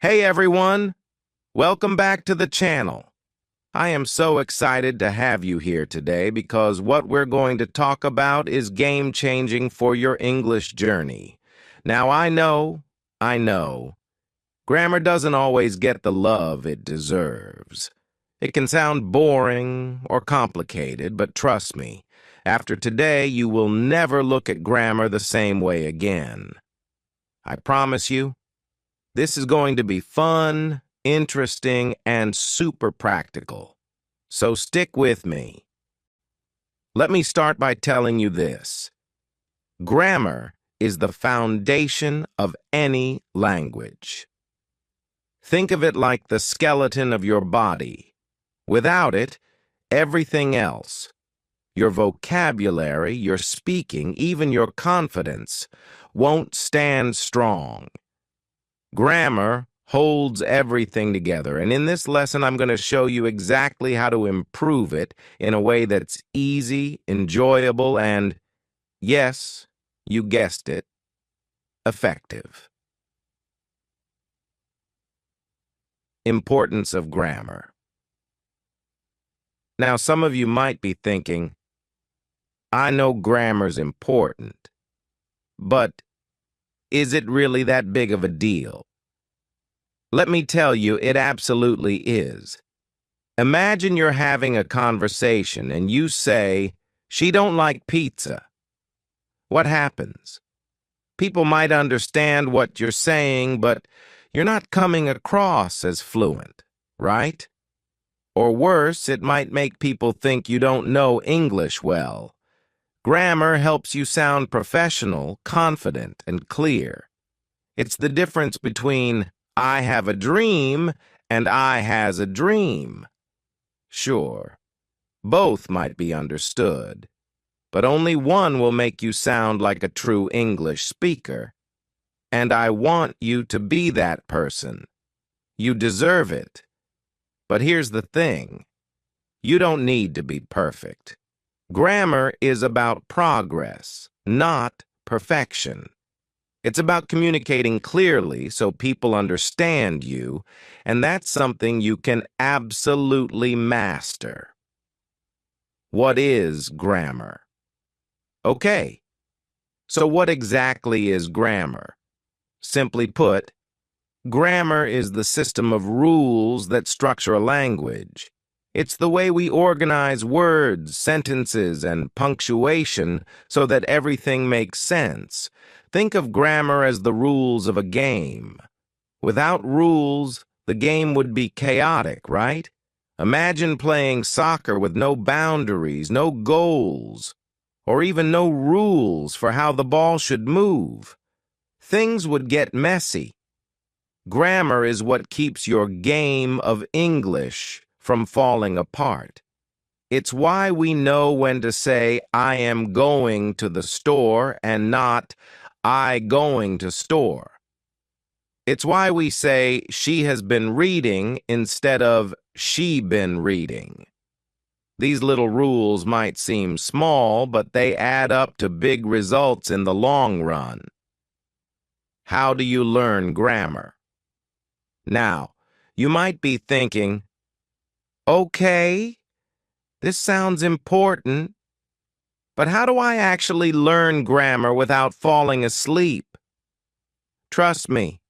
Hey everyone, welcome back to the channel. I am so excited to have you here today because what we're going to talk about is game-changing for your English journey. Now I know, grammar doesn't always get the love it deserves. It can sound boring or complicated, but trust me, after today you will never look at grammar the same way again. I promise you, this is going to be fun, interesting, and super practical. So stick with me. Let me start by telling you this. Grammar is the foundation of any language. Think of it like the skeleton of your body. Without it, everything else, your vocabulary, your speaking, even your confidence, won't stand strong. Grammar holds everything together, and in this lesson, I'm going to show you exactly how to improve it in a way that's easy, enjoyable, and, yes, you guessed it, effective. Importance of grammar. Now, some of you might be thinking, I know grammar's important, but is it really that big of a deal? Let me tell you, it absolutely is. Imagine you're having a conversation and you say, "She don't like pizza." What happens? People might understand what you're saying, but you're not coming across as fluent, right? Or worse, it might make people think you don't know English well. Grammar helps you sound professional, confident, and clear. It's the difference between "I have a dream" and "I has a dream." Sure, both might be understood, but only one will make you sound like a true English speaker. And I want you to be that person. You deserve it. But here's the thing. You don't need to be perfect. Grammar is about progress, not perfection. It's about communicating clearly so people understand you, and that's something you can absolutely master. What is grammar? Okay, so what exactly is grammar? Simply put, grammar is the system of rules that structure a language. It's the way we organize words, sentences, and punctuation so that everything makes sense. Think of grammar as the rules of a game. Without rules, the game would be chaotic, right? Imagine playing soccer with no boundaries, no goals, or even no rules for how the ball should move. Things would get messy. Grammar is what keeps your game of English from falling apart. It's why we know when to say, "I am going to the store," and not, "I going to store." It's why we say, "She has been reading," instead of, "she been reading." These little rules might seem small, but they add up to big results in the long run. How do you learn grammar? Now, you might be thinking, okay, this sounds important, but how do I actually learn grammar without falling asleep? Trust me,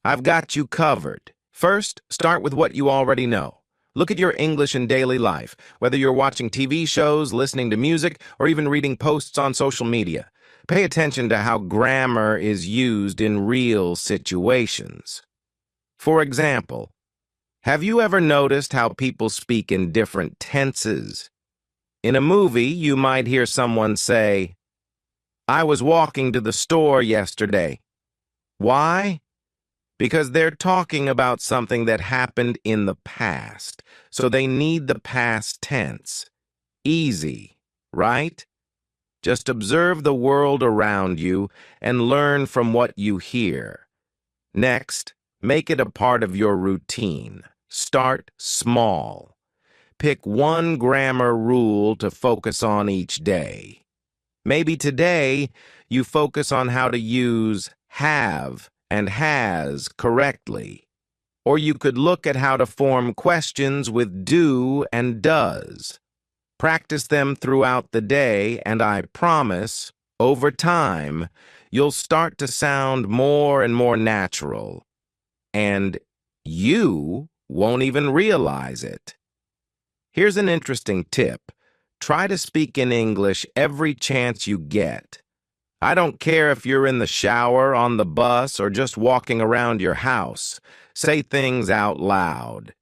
I've got you covered. First, start with what you already know. Look at your English in daily life, whether you're watching TV shows, listening to music, or even reading posts on social media. Pay attention to how grammar is used in real situations. For example, have you ever noticed how people speak in different tenses? In a movie, you might hear someone say, "I was walking to the store yesterday." Why? Because they're talking about something that happened in the past, so they need the past tense. Easy, right? Just observe the world around you and learn from what you hear. Next, make it a part of your routine. Start small. Pick one grammar rule to focus on each day. Maybe today you focus on how to use have and has correctly. Or you could look at how to form questions with do and does. Practice them throughout the day, and I promise, over time, you'll start to sound more and more natural. And you won't even realize it. Here's an interesting tip. Try to speak in English every chance you get. I don't care if you're in the shower, on the bus, or just walking around your house. Say things out loud.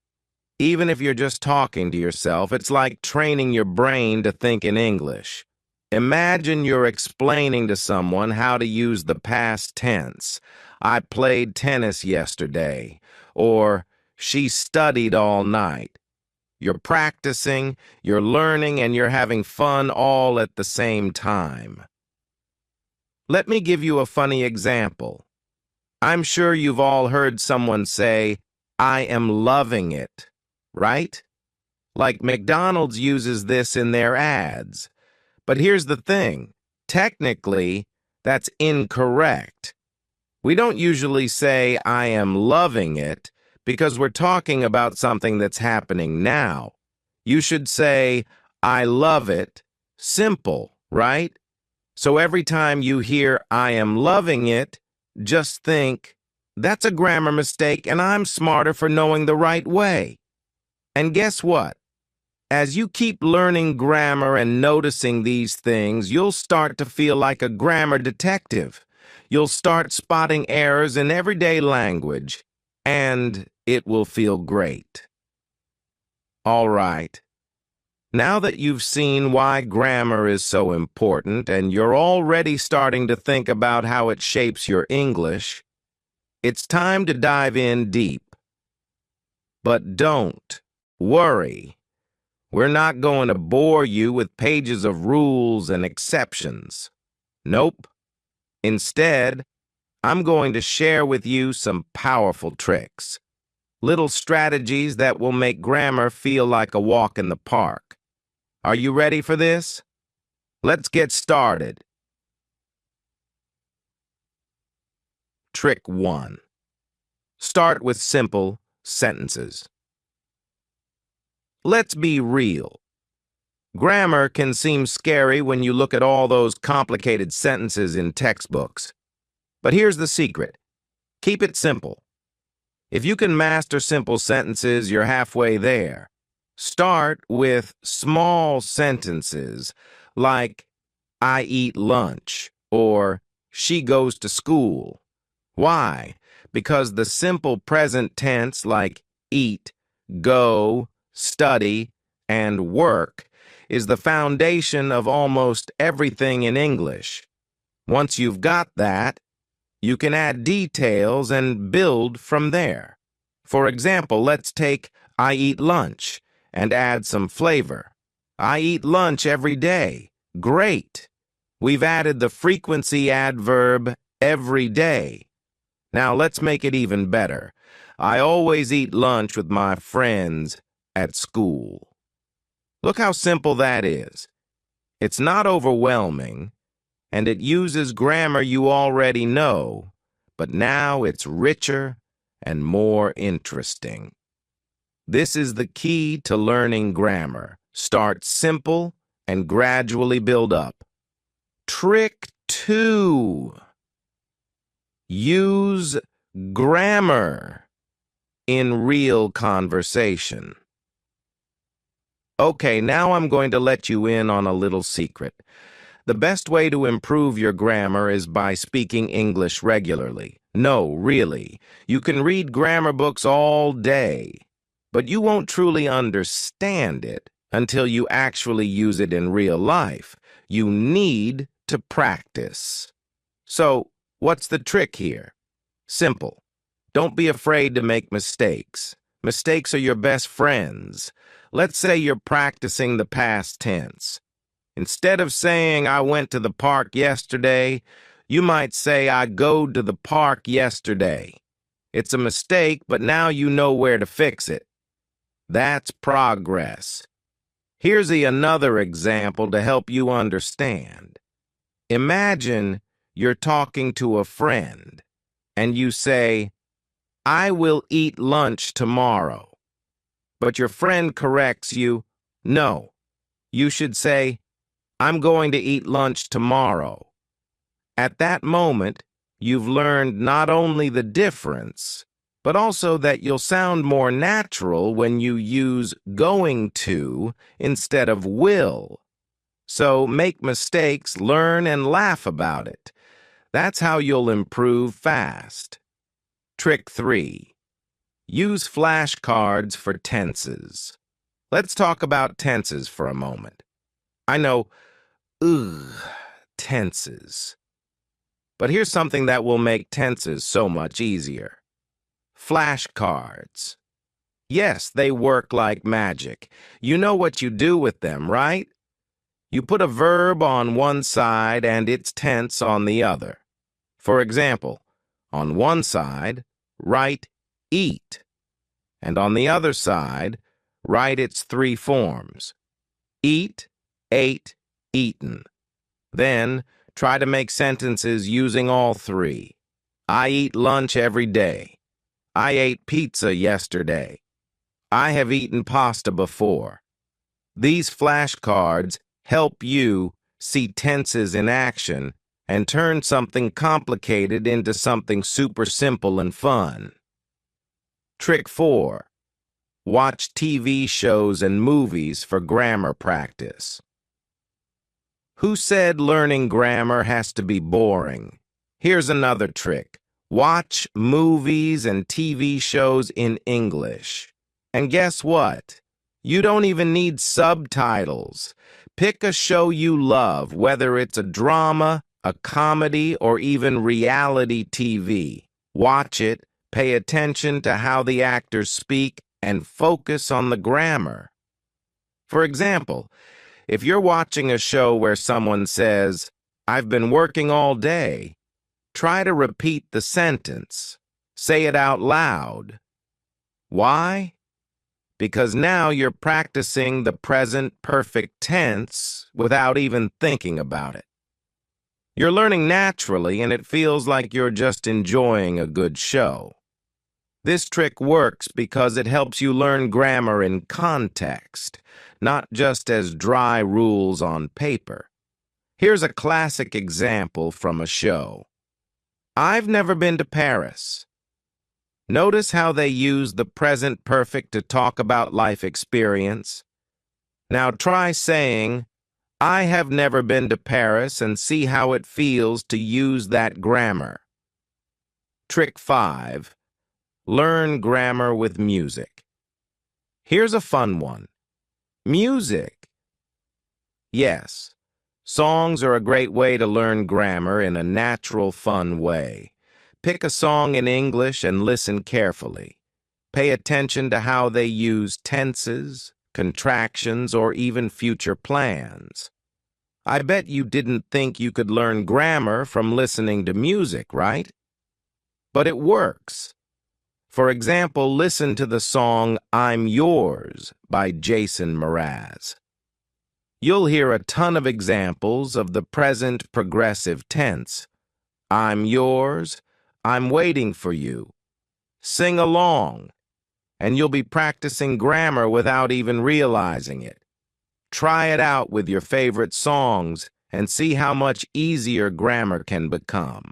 Even if you're just talking to yourself, it's like training your brain to think in English. Imagine you're explaining to someone how to use the past tense. I played tennis yesterday. Or, she studied all night. You're practicing, you're learning, and you're having fun all at the same time. Let me give you a funny example. I'm sure you've all heard someone say, I am loving it, right? Like McDonald's uses this in their ads. But here's the thing. Technically, that's incorrect. We don't usually say, I am loving it, because we're talking about something that's happening now. You should say, I love it, simple, right? So every time you hear, I am loving it, just think, that's a grammar mistake and I'm smarter for knowing the right way. And guess what? As you keep learning grammar and noticing these things, you'll start to feel like a grammar detective. You'll start spotting errors in everyday language, and it will feel great. All right. Now that you've seen why grammar is so important and you're already starting to think about how it shapes your English, it's time to dive in deep. But don't worry. We're not going to bore you with pages of rules and exceptions. Nope. Instead, I'm going to share with you some powerful tricks, little strategies that will make grammar feel like a walk in the park. Are you ready for this? Let's get started. Trick 1. Start with simple sentences. Let's be real. Grammar can seem scary when you look at all those complicated sentences in textbooks. But here's the secret. Keep it simple. If you can master simple sentences, you're halfway there. Start with small sentences like, I eat lunch, or she goes to school. Why? Because the simple present tense like eat, go, study, and work is the foundation of almost everything in English. Once you've got that, you can add details and build from there. For example, let's take I eat lunch and add some flavor. I eat lunch every day. Great. We've added the frequency adverb every day. Now let's make it even better. I always eat lunch with my friends at school. Look how simple that is. It's not overwhelming, and it uses grammar you already know, but now it's richer and more interesting. This is the key to learning grammar. Start simple and gradually build up. Trick 2. Use grammar in real conversation. Okay, now I'm going to let you in on a little secret. The best way to improve your grammar is by speaking English regularly. No, really. You can read grammar books all day, but you won't truly understand it until you actually use it in real life. You need to practice. So, what's the trick here? Simple. Don't be afraid to make mistakes. Mistakes are your best friends. Let's say you're practicing the past tense. Instead of saying, I went to the park yesterday, you might say, I go to the park yesterday. It's a mistake, but now you know where to fix it. That's progress. Here's another example to help you understand. Imagine you're talking to a friend, and you say, I will eat lunch tomorrow. But your friend corrects you, no, you should say, I'm going to eat lunch tomorrow. At that moment, you've learned not only the difference, but also that you'll sound more natural when you use going to instead of will. So make mistakes, learn, and laugh about it. That's how you'll improve fast. Trick 3. Use flashcards for tenses. Let's talk about tenses for a moment. I know, ugh, tenses. But here's something that will make tenses so much easier. Flashcards. Yes, they work like magic. You know what you do with them, right? You put a verb on one side and its tense on the other. For example, on one side, write eat, and on the other side, write its 3 forms. Eat, ate, eaten. Then, try to make sentences using all 3. I eat lunch every day. I ate pizza yesterday. I have eaten pasta before. These flashcards help you see tenses in action and turn something complicated into something super simple and fun. Trick 4. Watch TV shows and movies for grammar practice. Who said learning grammar has to be boring? Here's another trick. Watch movies and TV shows in English. And guess what? You don't even need subtitles. Pick a show you love, whether it's a drama, a comedy, or even reality TV. Watch it, pay attention to how the actors speak, and focus on the grammar. For example, if you're watching a show where someone says, I've been working all day, try to repeat the sentence. Say it out loud. Why? Because now you're practicing the present perfect tense without even thinking about it. You're learning naturally, and it feels like you're just enjoying a good show. This trick works because it helps you learn grammar in context, not just as dry rules on paper. Here's a classic example from a show. I've never been to Paris. Notice how they use the present perfect to talk about life experience. Now try saying, I have never been to Paris, and see how it feels to use that grammar. Trick 5. Learn grammar with music. Here's a fun one. Music. Yes, songs are a great way to learn grammar in a natural, fun way. Pick a song in English and listen carefully. Pay attention to how they use tenses, contractions, or even future plans. I bet you didn't think you could learn grammar from listening to music, right? But it works. For example, listen to the song I'm Yours by Jason Mraz. You'll hear a ton of examples of the present progressive tense. I'm yours, I'm waiting for you. Sing along, and you'll be practicing grammar without even realizing it. Try it out with your favorite songs and see how much easier grammar can become.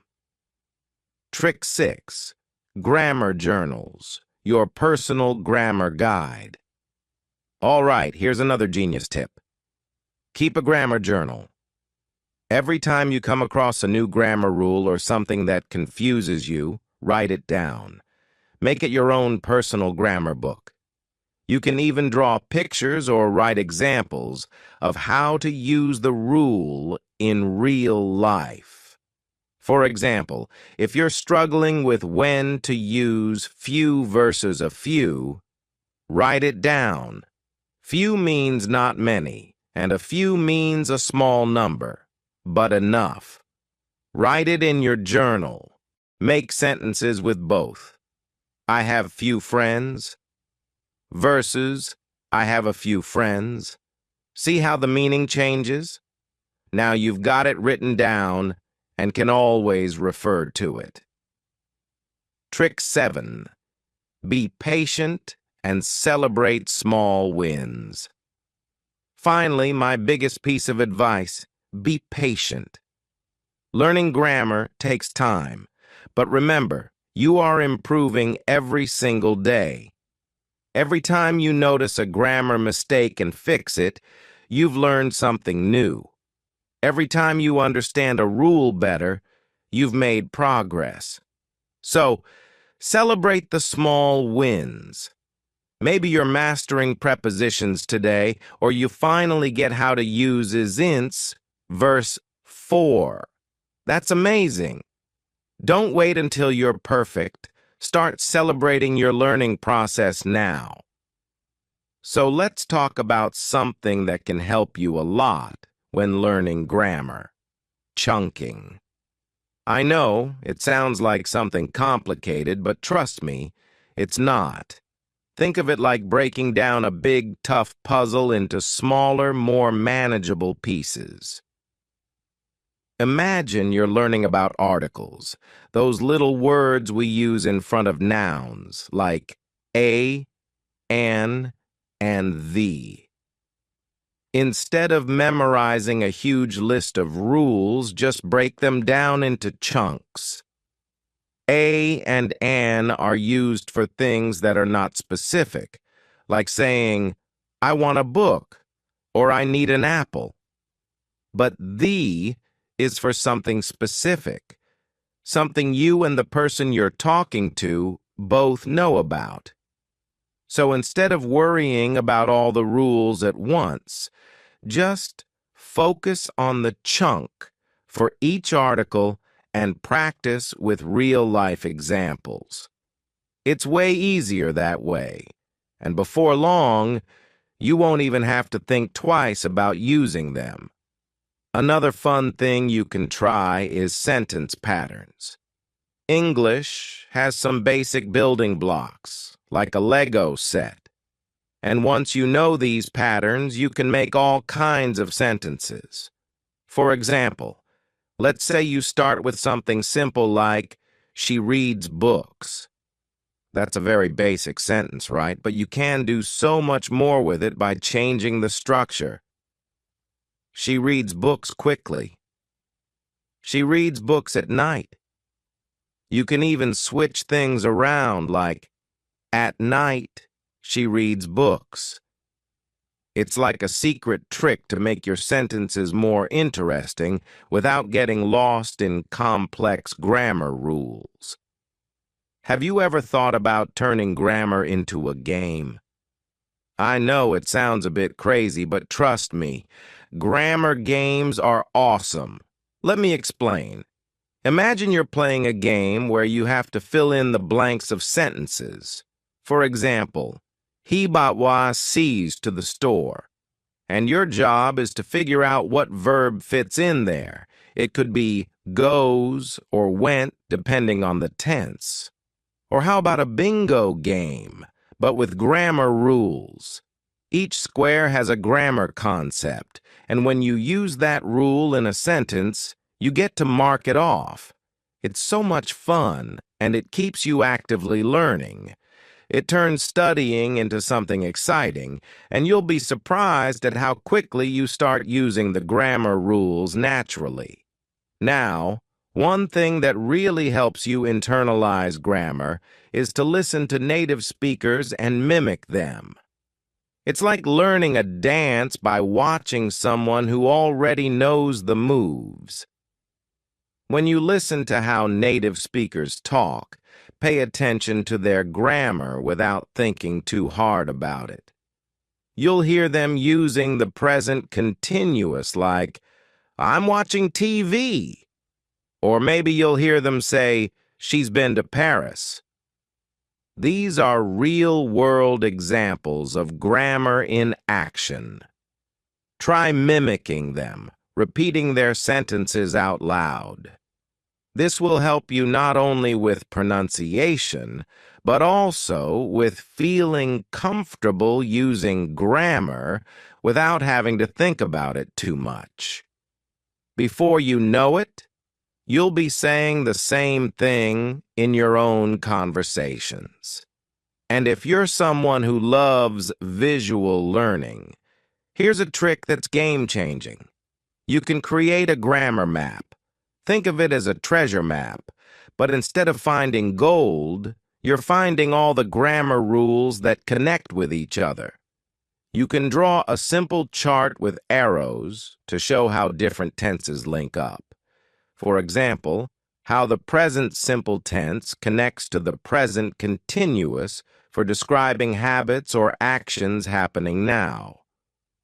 Trick 6. Grammar journals, your personal grammar guide. All right, here's another genius tip. Keep a grammar journal. Every time you come across a new grammar rule or something that confuses you, write it down. Make it your own personal grammar book. You can even draw pictures or write examples of how to use the rule in real life. For example, if you're struggling with when to use few versus a few, write it down. Few means not many, and a few means a small number, but enough. Write it in your journal. Make sentences with both. I have few friends versus I have a few friends. See how the meaning changes? Now you've got it written down and can always refer to it. Trick 7. Be patient and celebrate small wins. Finally, my biggest piece of advice, be patient. Learning grammar takes time, but remember, you are improving every single day. Every time you notice a grammar mistake and fix it, you've learned something new. Every time you understand a rule better, you've made progress. So, celebrate the small wins. Maybe you're mastering prepositions today, or you finally get how to use isn't verse 4. That's amazing. Don't wait until you're perfect. Start celebrating your learning process now. So let's talk about something that can help you a lot when learning grammar. Chunking. I know it sounds like something complicated, but trust me, it's not. Think of it like breaking down a big, tough puzzle into smaller, more manageable pieces. Imagine you're learning about articles, those little words we use in front of nouns, like a, an, and the. Instead of memorizing a huge list of rules, just break them down into chunks. A and an are used for things that are not specific, like saying, I want a book, or I need an apple. But the is for something specific, something you and the person you're talking to both know about. So instead of worrying about all the rules at once, just focus on the chunk for each article and practice with real-life examples. It's way easier that way, and before long, you won't even have to think twice about using them. Another fun thing you can try is sentence patterns. English has some basic building blocks, like a Lego set. And once you know these patterns, you can make all kinds of sentences. For example, let's say you start with something simple like, she reads books. That's a very basic sentence, right? But you can do so much more with it by changing the structure. She reads books quickly. She reads books at night. You can even switch things around like, at night, she reads books. It's like a secret trick to make your sentences more interesting without getting lost in complex grammar rules. Have you ever thought about turning grammar into a game? I know it sounds a bit crazy, but trust me, grammar games are awesome. Let me explain. Imagine you're playing a game where you have to fill in the blanks of sentences. For example, he bought was to the store. And your job is to figure out what verb fits in there. It could be goes or went, depending on the tense. Or how about a bingo game, but with grammar rules? Each square has a grammar concept, and when you use that rule in a sentence, you get to mark it off. It's so much fun, and it keeps you actively learning. It turns studying into something exciting, and you'll be surprised at how quickly you start using the grammar rules naturally. Now, one thing that really helps you internalize grammar is to listen to native speakers and mimic them. It's like learning a dance by watching someone who already knows the moves. When you listen to how native speakers talk, pay attention to their grammar without thinking too hard about it. You'll hear them using the present continuous like, I'm watching TV. Or maybe you'll hear them say, she's been to Paris. These are real-world examples of grammar in action. Try mimicking them, repeating their sentences out loud. This will help you not only with pronunciation, but also with feeling comfortable using grammar without having to think about it too much. Before you know it, you'll be saying the same thing in your own conversations. And if you're someone who loves visual learning, here's a trick that's game-changing. You can create a grammar map. Think of it as a treasure map, but instead of finding gold, you're finding all the grammar rules that connect with each other. You can draw a simple chart with arrows to show how different tenses link up. For example, how the present simple tense connects to the present continuous for describing habits or actions happening now,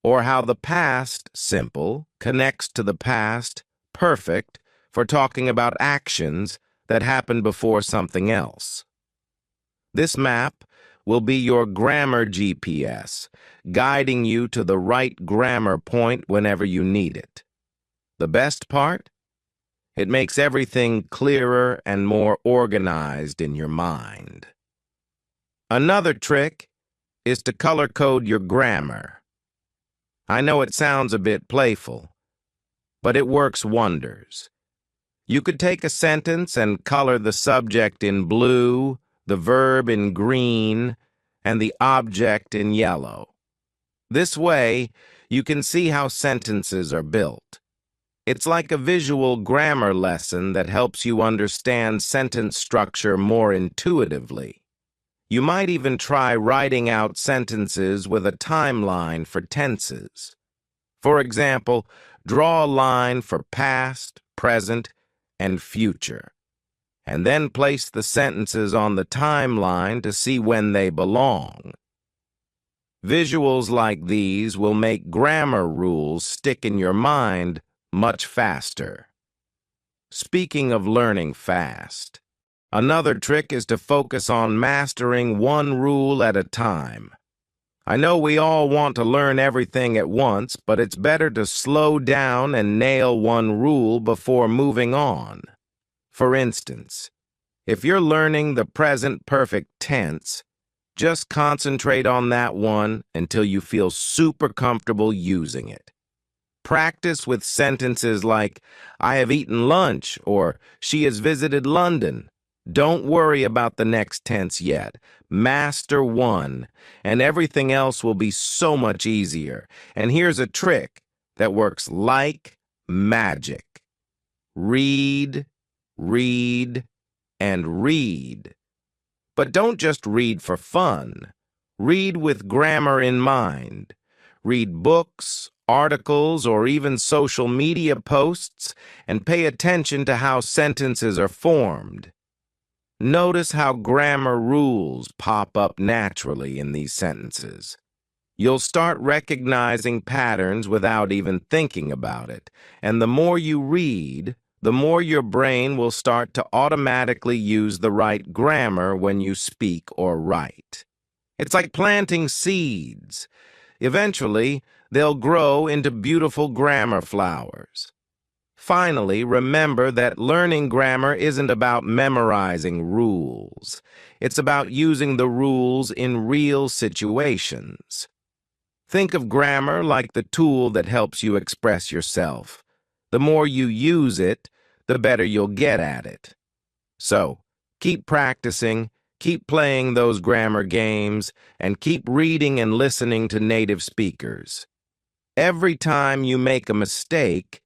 or how the past simple connects to the past perfect for talking about actions that happened before something else. This map will be your grammar GPS, guiding you to the right grammar point whenever you need it. The best part? It makes everything clearer and more organized in your mind. Another trick is to color code your grammar. I know it sounds a bit playful, but it works wonders. You could take a sentence and color the subject in blue, the verb in green, and the object in yellow. This way, you can see how sentences are built. It's like a visual grammar lesson that helps you understand sentence structure more intuitively. You might even try writing out sentences with a timeline for tenses. For example, draw a line for past, present, and future, and then place the sentences on the timeline to see when they belong. Visuals like these will make grammar rules stick in your mind much faster. Speaking of learning fast, another trick is to focus on mastering one rule at a time. I know we all want to learn everything at once, but it's better to slow down and nail one rule before moving on. For instance, if you're learning the present perfect tense, just concentrate on that one until you feel super comfortable using it. Practice with sentences like, I have eaten lunch, or she has visited London. Don't worry about the next tense yet. Master one, and everything else will be so much easier. And here's a trick that works like magic. Read, read, and read. But don't just read for fun. Read with grammar in mind. Read books, articles, or even social media posts, and pay attention to how sentences are formed. Notice how grammar rules pop up naturally in these sentences. You'll start recognizing patterns without even thinking about it, and the more you read, the more your brain will start to automatically use the right grammar when you speak or write. It's like planting seeds. Eventually, they'll grow into beautiful grammar flowers. Finally, remember that learning grammar isn't about memorizing rules. It's about using the rules in real situations. Think of grammar like the tool that helps you express yourself. The more you use it, the better you'll get at it. So, keep practicing, keep playing those grammar games, and keep reading and listening to native speakers. Every time you make a mistake,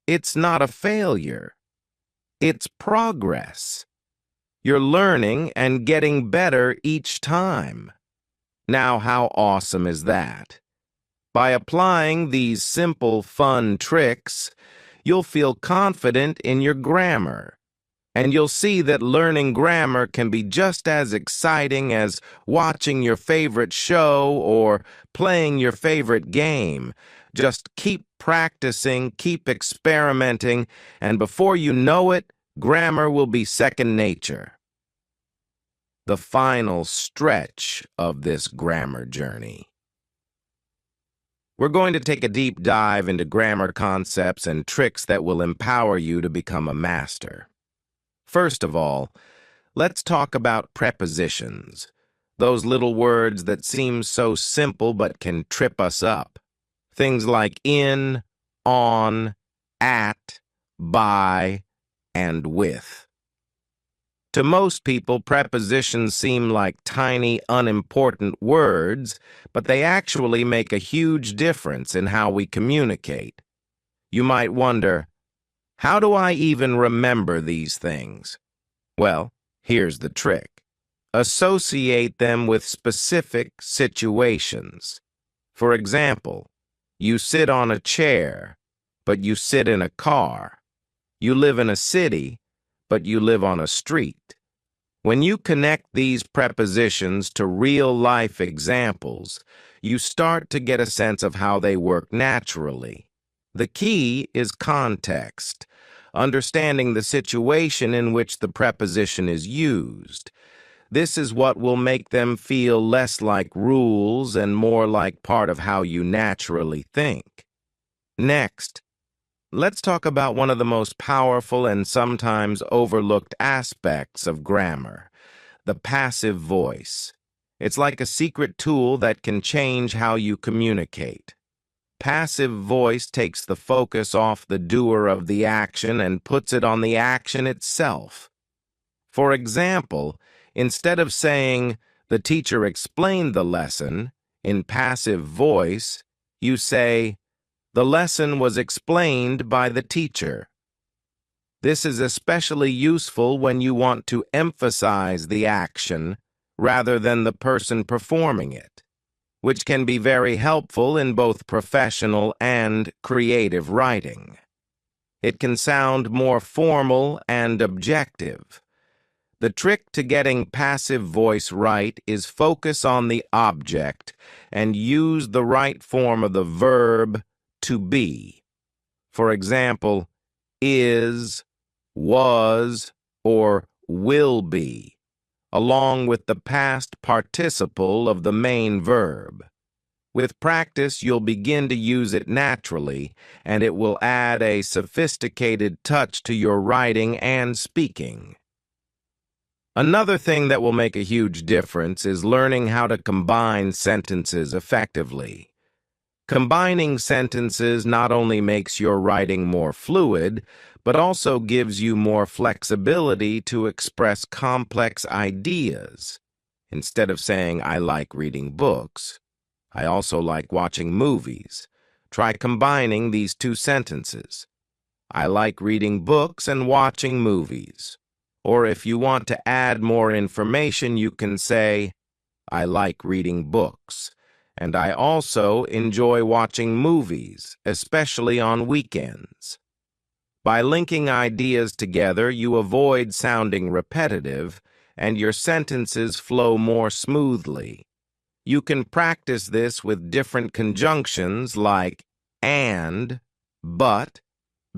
it's not a failure. It's progress. You're learning and getting better each time. Now, how awesome is that? By applying these simple, fun tricks, you'll feel confident in your grammar. And you'll see that learning grammar can be just as exciting as watching your favorite show or playing your favorite game. Just keep practicing, keep experimenting, and before you know it, grammar will be second nature. The final stretch of this grammar journey. We're going to take a deep dive into grammar concepts and tricks that will empower you to become a master. First of all, let's talk about prepositions, those little words that seem so simple but can trip us up. Things like in, on, at, by, and with. To most people, prepositions seem like tiny, unimportant words, but they actually make a huge difference in how we communicate. You might wonder, how do I even remember these things? Well, here's the trick. Associate them with specific situations. For example, you sit on a chair, but you sit in a car. You live in a city, but you live on a street. When you connect these prepositions to real-life examples, you start to get a sense of how they work naturally. The key is context, understanding the situation in which the preposition is used. This is what will make them feel less like rules and more like part of how you naturally think. Next, let's talk about one of the most powerful and sometimes overlooked aspects of grammar, the passive voice. It's like a secret tool that can change how you communicate. Passive voice takes the focus off the doer of the action and puts it on the action itself. For example, instead of saying, "The teacher explained the lesson," in passive voice, you say, "The lesson was explained by the teacher." This is especially useful when you want to emphasize the action rather than the person performing it, which can be very helpful in both professional and creative writing. It can sound more formal and objective. The trick to getting passive voice right is focus on the object and use the right form of the verb to be. For example, is, was, or will be, along with the past participle of the main verb. With practice, you'll begin to use it naturally, and it will add a sophisticated touch to your writing and speaking. Another thing that will make a huge difference is learning how to combine sentences effectively. Combining sentences not only makes your writing more fluid, but also gives you more flexibility to express complex ideas. Instead of saying, "I like reading books," "I also like watching movies." Try combining these two sentences. "I like reading books and watching movies." Or if you want to add more information, you can say, "I like reading books, and I also enjoy watching movies, especially on weekends." By linking ideas together, you avoid sounding repetitive, and your sentences flow more smoothly. You can practice this with different conjunctions like and, but,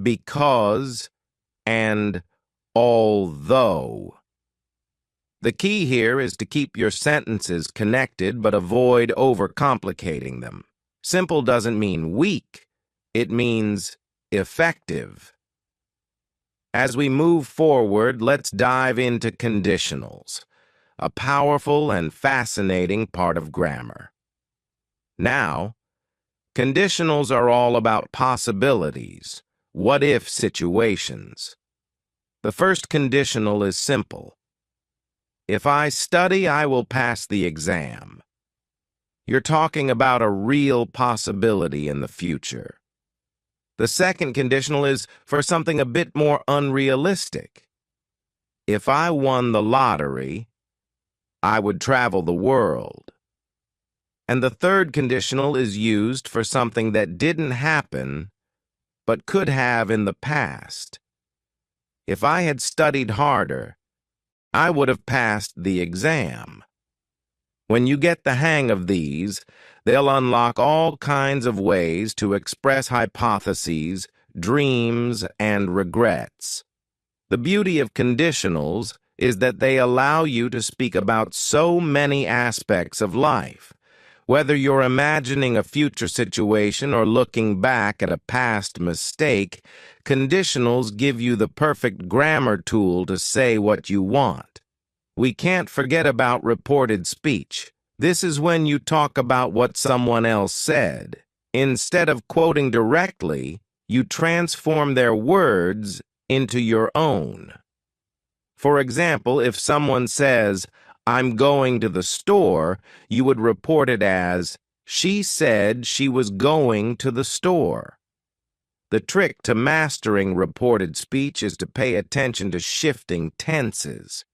because, and although. The key here is to keep your sentences connected but avoid overcomplicating them. Simple doesn't mean weak. It means effective. As we move forward, let's dive into conditionals, a powerful and fascinating part of grammar. Now, conditionals are all about possibilities, what-if situations. The first conditional is simple. If I study, I will pass the exam. You're talking about a real possibility in the future. The second conditional is for something a bit more unrealistic. If I won the lottery, I would travel the world. And the third conditional is used for something that didn't happen, but could have in the past. If I had studied harder, I would have passed the exam. When you get the hang of these, they'll unlock all kinds of ways to express hypotheses, dreams, and regrets. The beauty of conditionals is that they allow you to speak about so many aspects of life. Whether you're imagining a future situation or looking back at a past mistake, conditionals give you the perfect grammar tool to say what you want. We can't forget about reported speech. This is when you talk about what someone else said. Instead of quoting directly, you transform their words into your own. For example, if someone says, "I'm going to the store," you would report it as, "She said she was going to the store." The trick to mastering reported speech is to pay attention to shifting tenses.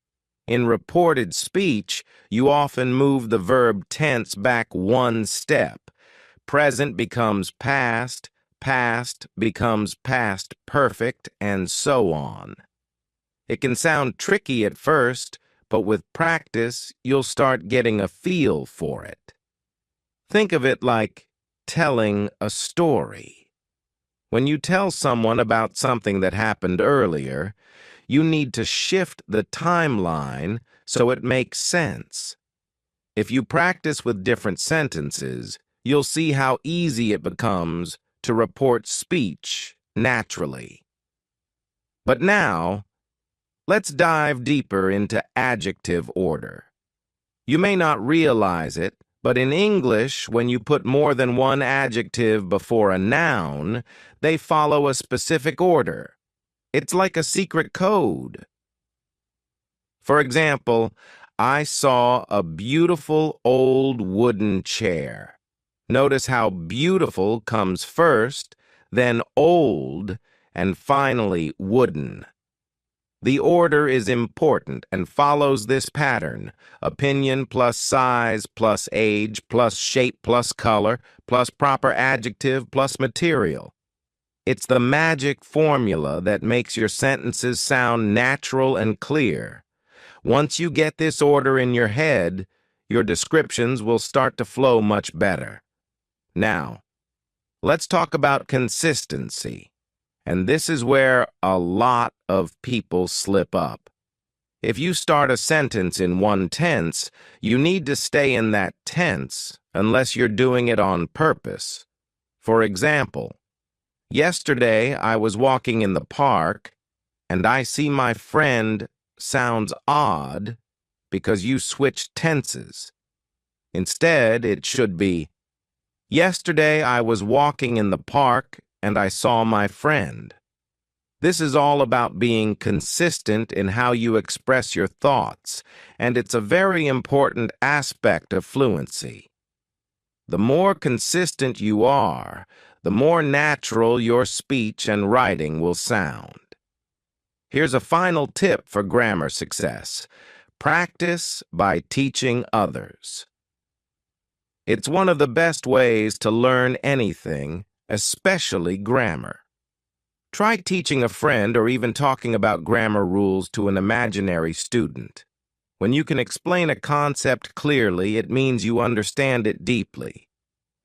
In reported speech, you often move the verb tense back one step. Present becomes past, past becomes past perfect, and so on. It can sound tricky at first, but with practice, you'll start getting a feel for it. Think of it like telling a story. When you tell someone about something that happened earlier, you need to shift the timeline so it makes sense. If you practice with different sentences, you'll see how easy it becomes to report speech naturally. But now, let's dive deeper into adjective order. You may not realize it, but in English, when you put more than one adjective before a noun, they follow a specific order. It's like a secret code. For example, I saw a beautiful old wooden chair. Notice how beautiful comes first, then old, and finally wooden. The order is important and follows this pattern: opinion plus size plus age plus shape plus color plus proper adjective plus material. It's the magic formula that makes your sentences sound natural and clear. Once you get this order in your head, your descriptions will start to flow much better. Now, let's talk about consistency. And this is where a lot of people slip up. If you start a sentence in one tense, you need to stay in that tense unless you're doing it on purpose. For example, yesterday I was walking in the park and I see my friend sounds odd because you switched tenses. Instead, it should be, yesterday I was walking in the park and I saw my friend. This is all about being consistent in how you express your thoughts, and it's a very important aspect of fluency. The more consistent you are, the more natural your speech and writing will sound. Here's a final tip for grammar success: practice by teaching others. It's one of the best ways to learn anything, especially grammar. Try teaching a friend or even talking about grammar rules to an imaginary student. When you can explain a concept clearly, it means you understand it deeply.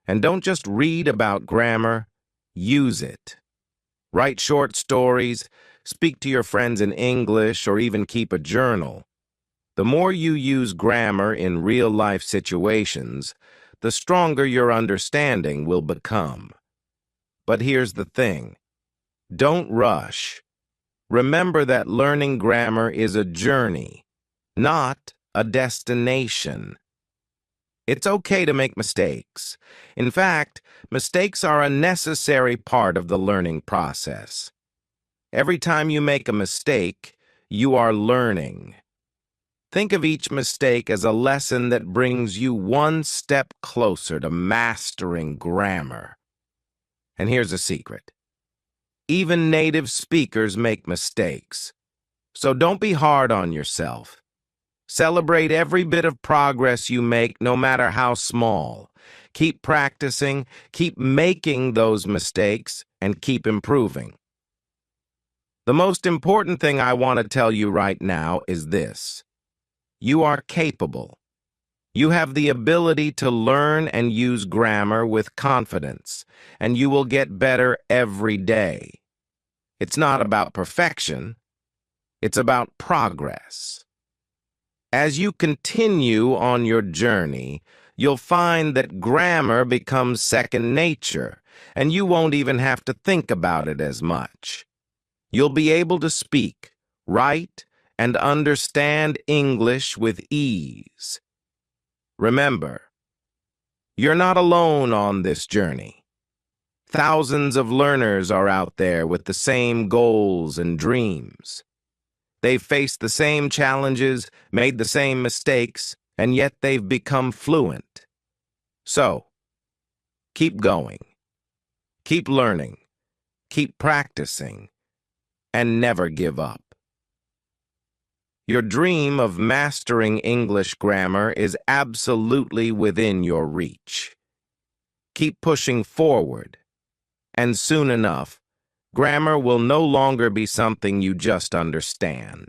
And don't just read about grammar, use it. Write short stories, speak to your friends in English, or even keep a journal. The more you use grammar in real-life situations, the stronger your understanding will become. But here's the thing: don't rush. Remember that learning grammar is a journey, not a destination. It's okay to make mistakes. In fact, mistakes are a necessary part of the learning process. Every time you make a mistake, you are learning. Think of each mistake as a lesson that brings you one step closer to mastering grammar. And here's a secret: even native speakers make mistakes. So don't be hard on yourself. Celebrate every bit of progress you make, no matter how small. Keep practicing, keep making those mistakes, and keep improving. The most important thing I want to tell you right now is this: you are capable. You have the ability to learn and use grammar with confidence, and you will get better every day. It's not about perfection. It's about progress. As you continue on your journey, you'll find that grammar becomes second nature, and you won't even have to think about it as much. You'll be able to speak, write, and understand English with ease. Remember, you're not alone on this journey. Thousands of learners are out there with the same goals and dreams. They've faced the same challenges, made the same mistakes, and yet they've become fluent. So, keep going. Keep learning. Keep practicing. And never give up. Your dream of mastering English grammar is absolutely within your reach. Keep pushing forward, and soon enough, grammar will no longer be something you just understand.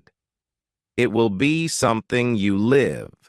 It will be something you live.